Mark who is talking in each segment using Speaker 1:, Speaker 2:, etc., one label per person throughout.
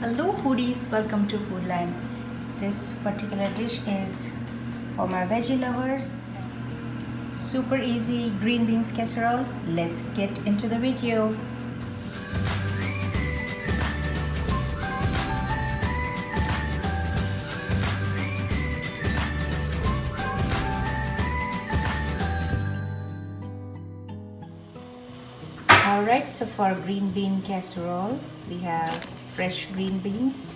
Speaker 1: Hello foodies, welcome to Foodland. This particular dish is for my veggie lovers. Super easy green beans casserole. Let's get into the video. Alright, so for green bean casserole, we have fresh green beans.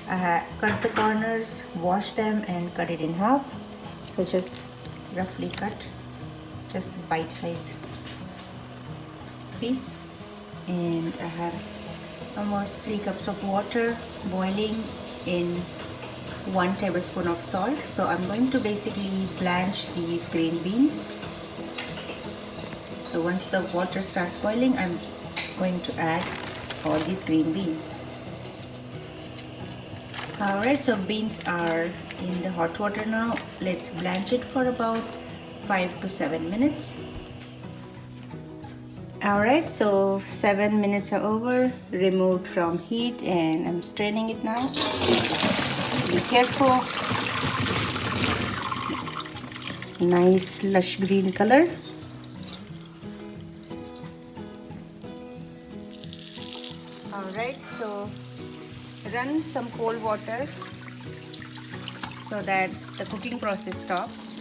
Speaker 1: Cut the corners, wash them and cut it in half. So just roughly cut, just bite-sized piece. And I have almost 3 cups of water boiling in 1 tablespoon of salt. So I'm going to basically blanch these green beans. So once the water starts boiling, I'm going to add all these green beans. Alright, so beans are in the hot water now. Let's blanch it for about 5 to 7 minutes. Alright, so 7 minutes are over, removed from heat, and I'm straining it now. Be careful. Nice lush green color. Alright, so run some cold water so that the cooking process stops.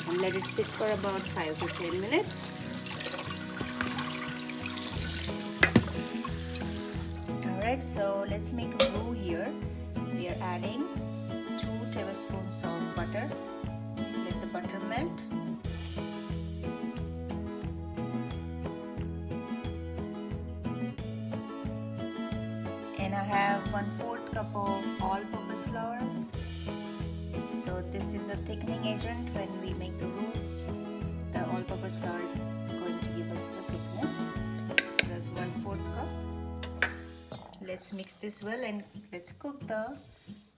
Speaker 1: And let it sit for about 5 to 10 minutes. Alright, so let's make a roux here. We are adding 2 tablespoons of butter. Let the butter melt. And I have 1/4 cup of all-purpose flour. So this is a thickening agent when we make the roux. The all-purpose flour is going to give us the thickness. That's 1/4 cup. Let's mix this well and let's cook the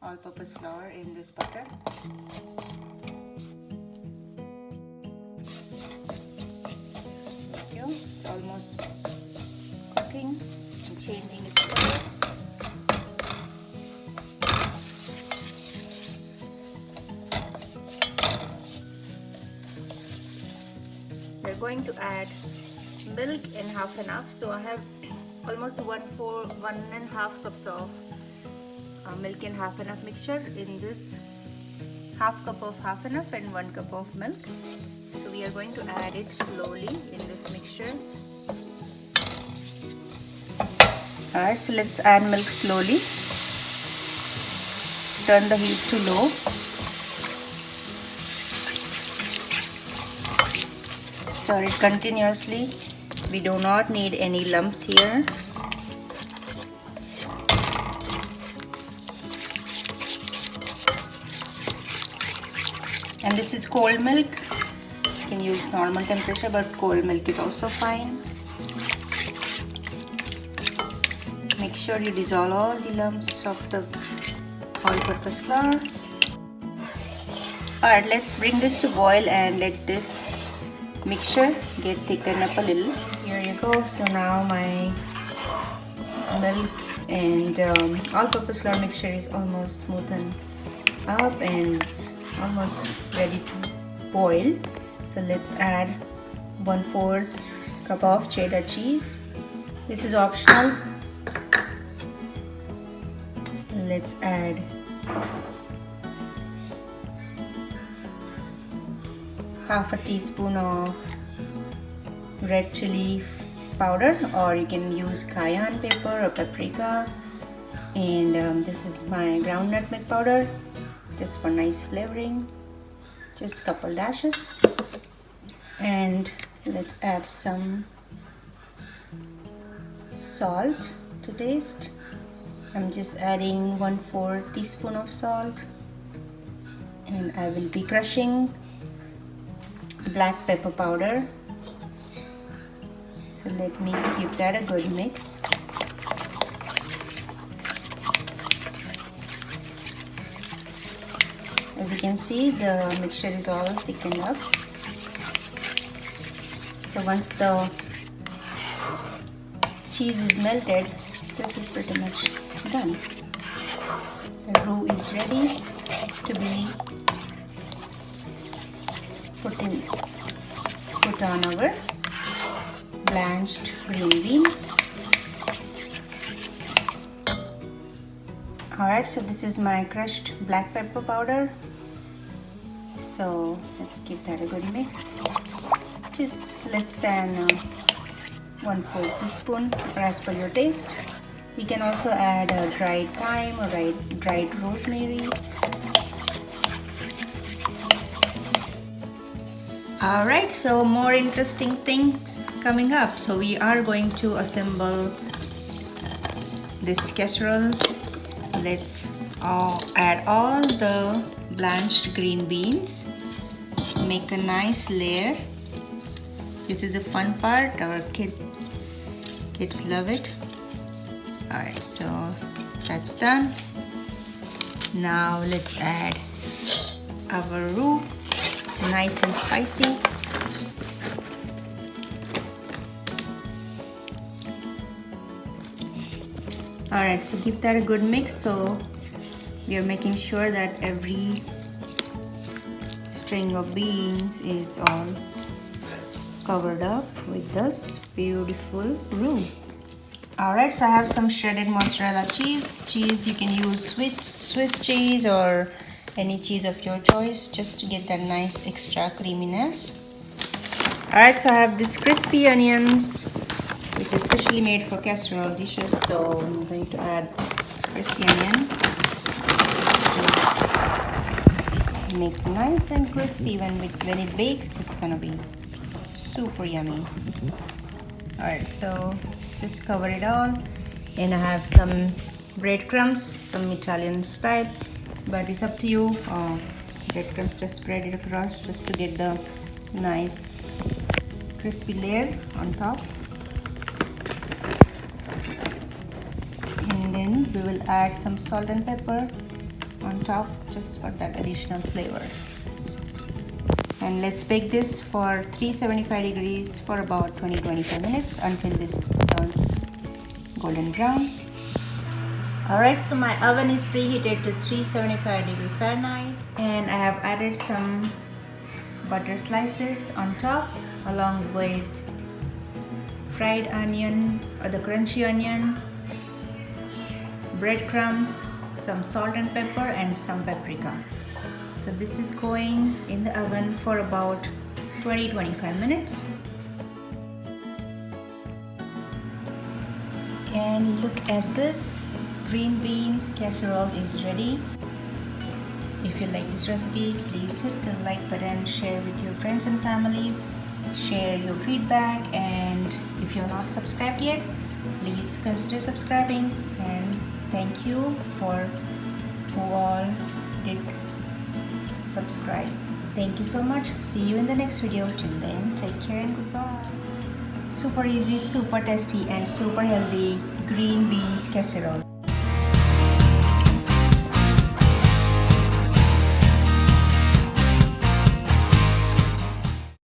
Speaker 1: all-purpose flour in this butter. There you go. It's almost cooking and changing its color. We're going to add milk in half and half. So I have almost 1.5 cups of milk in half and half mixture in this half cup of half and half and 1 cup of milk. So we are going to add it slowly in this mixture. Alright, so let's add milk slowly. Turn the heat to low. Stir it continuously. We do not need any lumps here. And this is cold milk. You can use normal temperature, but cold milk is also fine. Make sure you dissolve all the lumps of the all-purpose flour. Alright, let's bring this to boil and let this mixture get thickened up a little. Here you go. So now my milk and all-purpose flour mixture is almost smoothened up and it's almost ready to boil. So let's add 1/4 cup of cheddar cheese. This is optional. Let's add half a teaspoon of red chili powder, or you can use cayenne pepper or paprika. And this is my ground nutmeg powder, just for nice flavoring. Just a couple dashes. And let's add some salt to taste. I'm just adding 1/4 teaspoon of salt, and I will be crushing black pepper powder. So let me give that a good mix. As you can see, the mixture is all thickened up. So once the cheese is melted, this is pretty much done. The roux is ready to be put on our blanched green beans. Alright, so this is my crushed black pepper powder. So let's give that a good mix. Just less than 1/4 teaspoon or as per your taste. You can also add dried thyme or dried rosemary. Alright, so more interesting things coming up. So we are going to assemble this casserole. Let's add all the blanched green beans. Make a nice layer. This is the fun part. Our kids love it. Alright, so that's done. Now let's add our roux. Nice and spicy. Alright, so give that a good mix. So we are making sure that every string of beans is all covered up with this beautiful roux. Alright, so I have some shredded mozzarella cheese. You can use Swiss cheese or any cheese of your choice, just to get that nice extra creaminess. Alright, so I have these crispy onions, which is specially made for casserole dishes. So I'm going to add crispy onion. Make it nice and crispy. When it bakes, it's gonna be super yummy. Alright, so just cover it all. And I have some breadcrumbs, some Italian style, but it's up to you. Breadcrumbs, just spread it across just to get the nice crispy layer on top. And then we will add some salt and pepper on top, just for that additional flavor. And let's bake this for 375 degrees for about 20-25 minutes until this turns golden brown. Alright, so my oven is preheated to 375 degrees Fahrenheit, and I have added some butter slices on top along with fried onion or the crunchy onion, breadcrumbs, some salt and pepper, and some paprika. So this is going in the oven for about 20-25 minutes. And look at this, green beans casserole is ready. If you like this recipe, please hit the like button, share with your friends and families, share your feedback, and if you're not subscribed yet, please consider subscribing. And thank you for who all did subscribe. Thank you so much. See you in the next video. Till then, take care and goodbye. Super easy, super tasty, and super healthy green beans casserole.